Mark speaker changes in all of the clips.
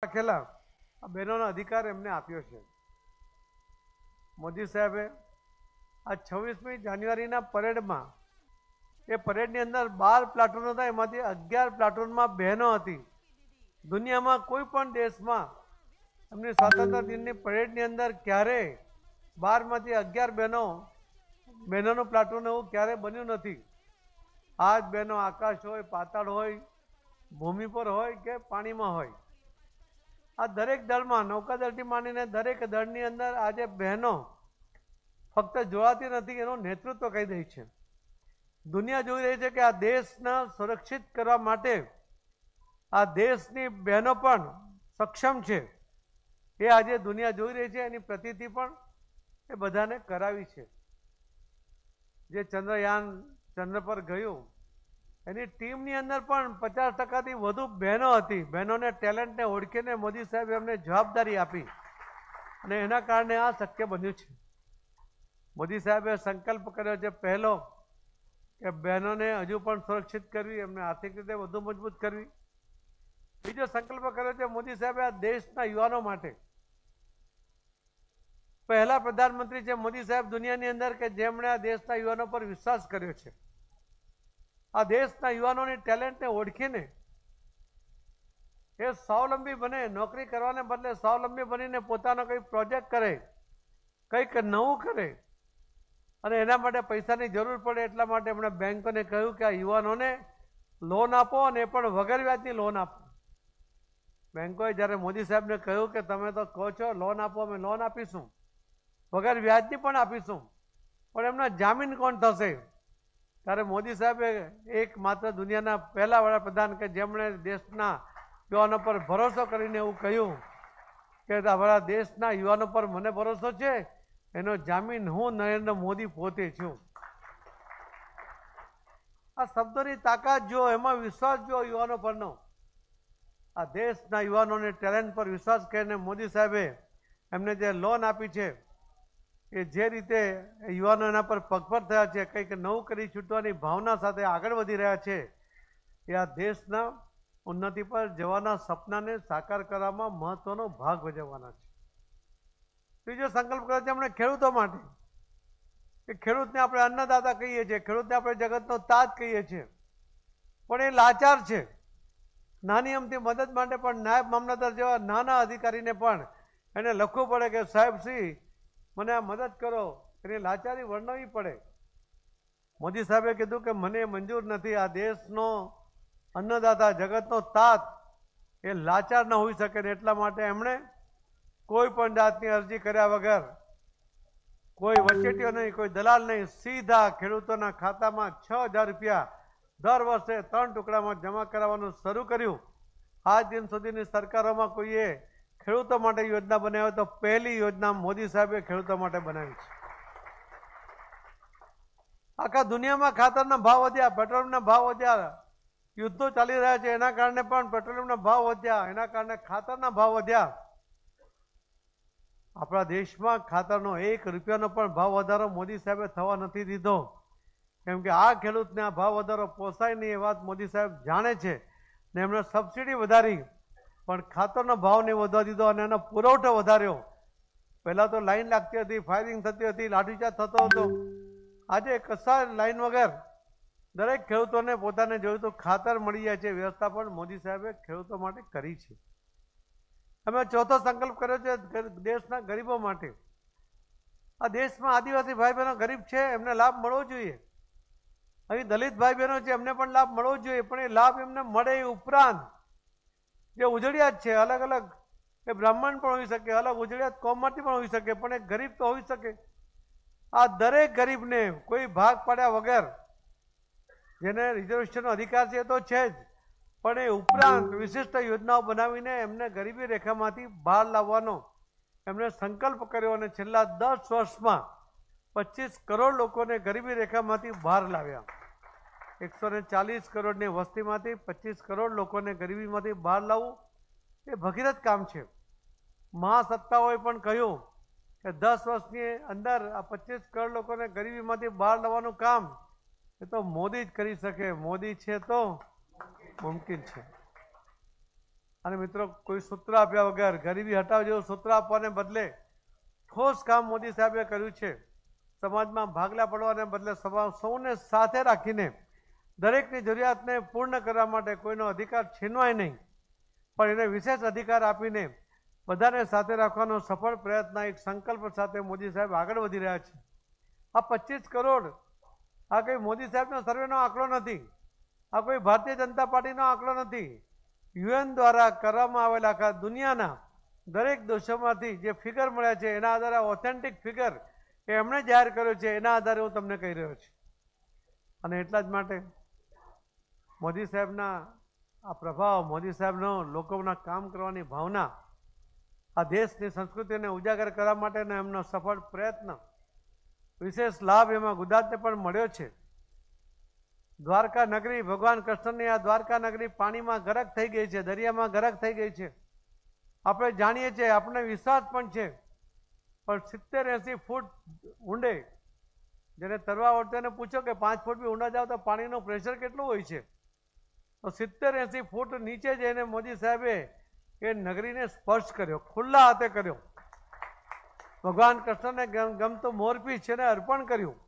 Speaker 1: રાખેલા આ બહેનોનો અધિકાર એમને આપ્યો છે. મોદી સાહેબે આ 26મી જાન્યુઆરીના પરેડમાં એ પરેડની અંદર 12 પ્લાટૂન હતા, એમાંથી 11 પ્લાટૂનમાં બહેનો હતી. દુનિયામાં કોઈ પણ દેશમાં એમની સ્વાતંત્ર્ય દિનની પરેડની અંદર ક્યારેય 12માંથી 11 બહેનોનું પ્લાટૂન એવું ક્યારે બન્યું નથી. આ જ બહેનો આકાશ હોય, પાતાળ હોય, ભૂમિ પર હોય કે પાણીમાં હોય, આ દરેક દળમાં નૌકાદળથી માંડીને દરેક દળની અંદર આજે બહેનો ફક્ત જોડાતી નથી, એનું નેતૃત્વ કરી રહી છે. દુનિયા જોઈ રહી છે કે આ દેશને સુરક્ષિત કરવા માટે આ દેશની બહેનો પણ સક્ષમ છે. એ આજે દુનિયા જોઈ રહી છે. એની પ્રતીતિ પણ એ બધાને કરાવી છે. જે ચંદ્રયાન ચંદ્ર પર ગયું એની ટીમની અંદર પણ 50%થી વધુ બહેનો હતી. બહેનોને ટેલેન્ટને ઓળખીને મોદી સાહેબે એમને જવાબદારી આપી અને એના કારણે આ શક્ય બન્યું છે. મોદી સાહેબે સંકલ્પ કર્યો છે પહેલો કે બહેનોને હજુ પણ સુરક્ષિત કરવી, એમને આર્થિક રીતે વધુ મજબૂત કરવી. બીજો સંકલ્પ કર્યો છે મોદી સાહેબે આ દેશના યુવાનો માટે. પહેલા પ્રધાનમંત્રી છે મોદી સાહેબ દુનિયાની અંદર કે જેમણે આ દેશના યુવાનો પર વિશ્વાસ કર્યો છે. આ દેશના યુવાનોની ટેલેન્ટને ઓળખીને એ સ્વાવલંબી બને, નોકરી કરવાને બદલે સ્વાવલંબી બનીને પોતાનો કંઈક પ્રોજેક્ટ કરે, કંઈક નવું કરે અને એના માટે પૈસાની જરૂર પડે એટલા માટે એમણે બેંકોને કહ્યું કે આ યુવાનોને લોન આપો અને એ પણ વગર વ્યાજની લોન આપો. બેંકોએ જ્યારે મોદી સાહેબને કહ્યું કે તમે તો કહો છો લોન આપો, અમે લોન આપીશું, વગર વ્યાજની પણ આપીશું, પણ એમના જામીન કોણ થશે? ત્યારે મોદી સાહેબે એક માત્ર દુનિયાના પહેલા વડાપ્રધાન કે જેમણે દેશના યુવાનો પર ભરોસો કરીને એવું કહ્યું કે અમારા દેશના યુવાનો પર મને ભરોસો છે, એનો જામીન હું નરેન્દ્ર મોદી પોતે છું. આ શબ્દોની તાકાત જો, એમાં વિશ્વાસ જો યુવાનો પરનો, આ દેશના યુવાનોને ટેલેન્ટ પર વિશ્વાસ કરીને મોદી સાહેબે એમને જે લોન આપી છે એ જે રીતે યુવાનો એના પર પગભર થયા છે, કંઈક નવું કરી છૂટવાની ભાવના સાથે આગળ વધી રહ્યા છે, એ આ દેશના ઉન્નતિ પર જવાના સપનાને સાકાર કરવામાં મહત્વનો ભાગ ભજવવાના છે. બીજો સંકલ્પ કર્યો છે એમણે ખેડૂતો માટે કે ખેડૂતને આપણે અન્નદાતા કહીએ છીએ, ખેડૂતને આપણે જગતનો તાજ કહીએ છીએ, પણ એ લાચાર છે. નાની અમથી મદદ માટે પણ નાયબ મામલતદાર જેવા નાના અધિકારીને પણ એને લખવું પડે કે સાહેબ શ્રી મને આ મદદ કરો, એની લાચારી વર્ણવવી પડે. મોદી સાહેબે કીધું કે મને મંજૂર નથી, આ દેશનો અન્નદાતા જગતનો તાત એ લાચાર ન હોઈ શકે ને એટલા માટે એમણે કોઈ પણ જાતની અરજી કર્યા વગર, કોઈ વચેટીઓ નહીં, કોઈ દલાલ નહીં, સીધા ખેડૂતોના ખાતામાં 6000 રૂપિયા દર વર્ષે 3 ટુકડામાં જમા કરાવવાનું શરૂ કર્યું. આજ દિન સુધીની સરકારોમાં કોઈએ ખેડૂતો માટે યોજના બનાવી તો પહેલી યોજના મોદી સાહેબે ખેડૂતો માટે બનાવી છે. આખા દુનિયામાં ખાતરના ભાવ વધ્યા, પેટ્રોલિયમના ભાવ વધ્યા, યુદ્ધો ચાલી રહ્યા છે એના કારણે પણ પેટ્રોલિયમના ભાવ વધ્યા, એના કારણે ખાતરના ભાવ વધ્યા. આપણા દેશમાં ખાતરનો 1 રૂપિયાનો પણ ભાવ વધારો મોદી સાહેબે થવા નથી દીધો, કેમ કે આ ખેડૂતને આ ભાવ વધારો પોસાય નહીં એ વાત મોદી સાહેબ જાણે છે ને એમણે સબસિડી વધારી પણ ખાતરનો ભાવ નહીં વધવા દીધો અને એનો પુરવઠો વધાર્યો. પહેલાં તો લાઈન લાગતી હતી, ફાયરિંગ થતી હતી, લાઠીચાર્જ થતો હતો. આજે કશા લાઈન વગર દરેક ખેડૂતોને પોતાને જોયું તો ખાતર મળી જાય છે. વ્યવસ્થા પણ મોદી સાહેબે ખેડૂતો માટે કરી છે. અમે ચોથો સંકલ્પ કર્યો છે દેશના ગરીબો માટે. આ દેશમાં આદિવાસી ભાઈ બહેનો ગરીબ છે, એમને લાભ મળવો જોઈએ. અહીં દલિત ભાઈ બહેનો છે, એમને પણ લાભ મળવો જોઈએ, પણ એ લાભ એમને મળે એ ઉપરાંત જે ઉજળિયાત છે, અલગ અલગ એ બ્રાહ્મણ પણ હોઈ શકે, અલગ ઉજળિયાત કોમમાંથી પણ હોઈ શકે, પણ એ ગરીબ તો હોઈ શકે. આ દરેક ગરીબને કોઈ ભાગ પાડ્યા વગર, જેને રિઝર્વેશનનો અધિકાર છે એ તો છે જ, પણ એ ઉપરાંત વિશિષ્ટ યોજનાઓ બનાવીને એમને ગરીબી રેખામાંથી બહાર લાવવાનો એમણે સંકલ્પ કર્યો અને છેલ્લા 10 વર્ષમાં 25 કરોડ લોકોને ગરીબી રેખામાંથી બહાર લાવ્યા. 140 કરોડની વસ્તીમાંથી 25 કરોડ લોકોને ગરીબીમાંથી બહાર લાવવું એ ભગીરથ કામ છે. મહાસત્તાઓએ પણ કહ્યું કે 10 વર્ષની અંદર આ 25 કરોડ લોકોને ગરીબીમાંથી બહાર લાવવાનું કામ એ તો મોદી જ કરી શકે. મોદી છે તો મુમકિન છે. અને મિત્રો, કોઈ સૂત્ર આપ્યા વગર ગરીબી હટાવ જેવું સૂત્ર આપવાને બદલે ઠોસ કામ મોદી સાહેબે કર્યું છે. સમાજમાં ભાગલા પડવાને બદલે સૌને સાથે રાખીને દરેકની જરૂરિયાતને પૂર્ણ કરવા માટે કોઈનો અધિકાર છીનવાય નહીં, પણ એને વિશેષ અધિકાર આપીને બધાને સાથે રાખવાનો સફળ પ્રયત્ન, એક સંકલ્પ સાથે મોદી સાહેબ આગળ વધી રહ્યા છે. આ 25 કરોડ આ કંઈ મોદી સાહેબના સર્વેનો આંકડો નથી, આ કોઈ ભારતીય જનતા પાર્ટીનો આંકડો નથી. UN દ્વારા કરવામાં આવેલા આખા દુનિયાના દરેક દેશોમાંથી જે ફિગર મળ્યા છે એના આધારે ઓથેન્ટિક ફિગર એ એમણે જાહેર કર્યો છે, એના આધારે હું તમને કહી રહ્યો છું. અને એટલા જ માટે મોદી સાહેબના આ પ્રભાવ, મોદી સાહેબનો લોકોના કામ કરવાની ભાવના, આ દેશની સંસ્કૃતિને ઉજાગર કરવા માટેનો એમનો સફળ પ્રયત્ન, વિશેષ લાભ એમાં ગુજરાતને પણ મળ્યો છે. દ્વારકા નગરી, ભગવાન કૃષ્ણની આ દ્વારકા નગરી પાણીમાં ગરક થઈ ગઈ છે, દરિયામાં ગરક થઈ ગઈ છે. આપણે જાણીએ છીએ, આપણને વિશ્વાસ પણ છે, પણ 70-80 ફૂટ ઊંડે જેને તરવા આવડતો એને પૂછો કે 5 ફૂટ બી ઊંડા જાઓ તો પાણીનું પ્રેશર કેટલું હોય છે. તો 70-80 ફૂટ નીચે જઈને મોદી સાહેબે એ નગરીને સ્પર્શ કર્યો, ખુલ્લા હાથે કર્યો. ભગવાન કૃષ્ણને ગમતું મોરપીંછ છે ને અર્પણ કર્યું.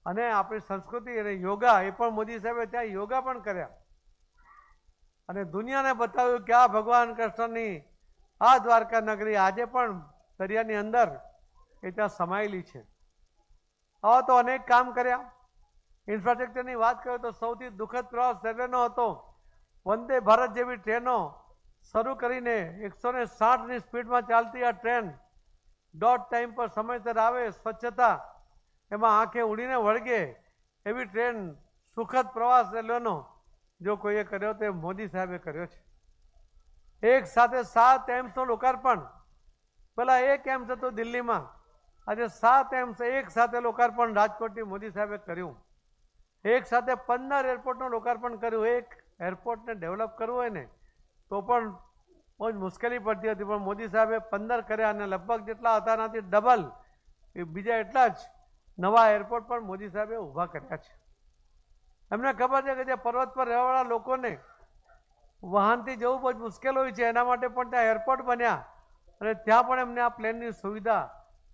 Speaker 1: અને આપણી સંસ્કૃતિ અને યોગા, એ પણ મોદી સાહેબે ત્યાં યોગા પણ કર્યા અને દુનિયાને બતાવ્યું કે આ ભગવાન કૃષ્ણની આ દ્વારકા નગરી આજે પણ દરિયાની અંદર એ ત્યાં સમાયેલી છે. આવા તો અનેક કામ કર્યા. ઇન્ફ્રાસ્ટ્રક્ચરની વાત કરીએ તો સૌથી દુઃખદ પ્રવાસ રેલવેનો હતો. વંદે ભારત જેવી ટ્રેનો શરૂ કરીને 160ની સ્પીડમાં ચાલતી આ ટ્રેન ડોટ ટાઈમ પર સમયસર આવે, સ્વચ્છતા એમાં આંખે ઉડીને વળગે એવી ટ્રેન, સુખદ પ્રવાસ રેલવેનો જો કોઈએ કર્યો તો મોદી સાહેબે કર્યો છે. એક સાથે 7 એમ્સનું લોકાર્પણ. પેલા એક એમ્સ હતું દિલ્હીમાં, આજે 7 એમ્સ એક સાથે લોકાર્પણ રાજકોટથી મોદી સાહેબે કર્યું. એક સાથે 15 એરપોર્ટનું લોકાર્પણ કર્યું. એક એરપોર્ટને ડેવલપ કરવું હોય ને તો પણ બહુ જ મુશ્કેલી પડતી હતી, પણ મોદી સાહેબે 15 કર્યા અને લગભગ જેટલા હતા એનાથી ડબલ એ બીજા એટલા જ નવા એરપોર્ટ પણ મોદી સાહેબે ઊભા કર્યા છે. એમને ખબર છે કે જે પર્વત પર રહેવાવાળા લોકોને વાહનથી જવું બહુ જ મુશ્કેલ હોય છે, એના માટે પણ ત્યાં એરપોર્ટ બન્યા અને ત્યાં પણ એમને આ પ્લેનની સુવિધા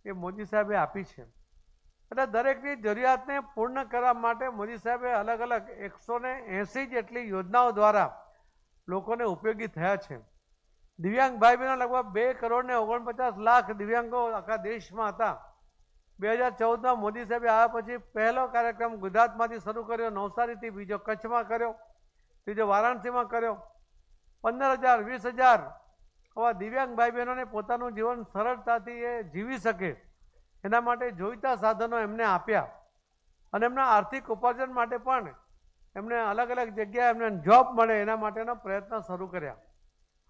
Speaker 1: એ મોદી સાહેબે આપી છે. એટલે દરેકની જરૂરિયાતને પૂર્ણ કરવા માટે મોદી સાહેબે અલગ અલગ 180 જેટલી યોજનાઓ દ્વારા લોકોને ઉપયોગી થયા છે. દિવ્યાંગ ભાઈ બહેનો લગભગ 2 કરોડ ને 49 લાખ દિવ્યાંગો આખા દેશમાં હતા. 2014માં મોદી સાહેબે આવ્યા પછી પહેલો કાર્યક્રમ ગુજરાતમાંથી શરૂ કર્યો, નવસારીથી, બીજો કચ્છમાં કર્યો, ત્રીજો વારાણસીમાં કર્યો. 15,000 20,000 આવા દિવ્યાંગ ભાઈ બહેનોને પોતાનું જીવન સરળતાથી એ જીવી શકે એના માટે જોઈતા સાધનો એમને આપ્યા અને એમના આર્થિક ઉપાર્જન માટે પણ એમને અલગ અલગ જગ્યાએ એમને જોબ મળે એના માટેનો પ્રયત્ન શરૂ કર્યા.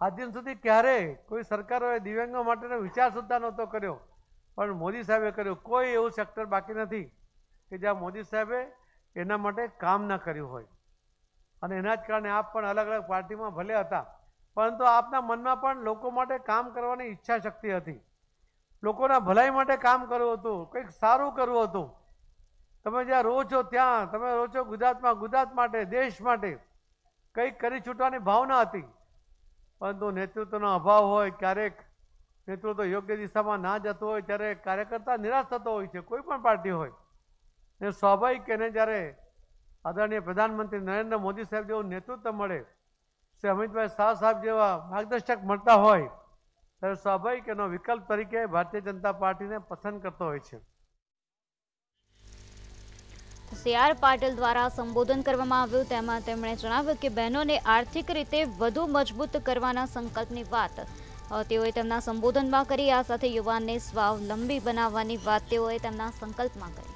Speaker 1: આજ દિન સુધી ક્યારેય કોઈ સરકારોએ દિવ્યાંગો માટેનો વિચાર સુદ્ધા નહોતો કર્યો, પણ મોદી સાહેબે કર્યું. કોઈ એવું સેક્ટર બાકી નથી કે જ્યાં મોદી સાહેબે એના માટે કામ ના કર્યું હોય. અને એના જ કારણે આપ પણ અલગ અલગ પાર્ટીમાં ભલે હતા, પરંતુ આપના મનમાં પણ લોકો માટે કામ કરવાની ઈચ્છા શક્તિ હતી. લોકોના ભલાઈ માટે કામ કરવું હતું, કંઈક સારું કરવું હતું. તમે જ્યાં રહો છો ત્યાં, તમે રહો છો ગુજરાતમાં, ગુજરાત માટે, દેશ માટે કંઈક કરી છૂટવાની ભાવના હતી. પરંતુ નેતૃત્વનો અભાવ હોય, ક્યારેક નેતૃત્વ યોગ્ય દિશામાં ના જતું હોય ત્યારે કાર્યકર્તા નિરાશ થતો હોય છે, કોઈ પણ પાર્ટી હોય. એ સ્વાભાવિક એને જ્યારે આદરણીય પ્રધાનમંત્રી નરેન્દ્ર મોદી સાહેબ જેવું નેતૃત્વ મળે, શ્રી અમિતભાઈ શાહ સાહેબ જેવા માર્ગદર્શક મળતા હોય ત્યારે સ્વાભાવિક એનો વિકલ્પ તરીકે ભારતીય જનતા પાર્ટીને પસંદ કરતો હોય છે.
Speaker 2: CR પાટીલ દ્વારા સંબોધન કરવામાં આવ્યું, તેમાં તેમણે જણાવ્યું કે બહેનોને આર્થિક રીતે વધુ મજબૂત કરવાના સંકલ્પની વાત તેઓએ તેમના સંબોધનમાં કરી. આ સાથે યુવાનને સ્વાવલંબી બનાવવાની વાત તેઓએ તેમના સંકલ્પમાં કરી.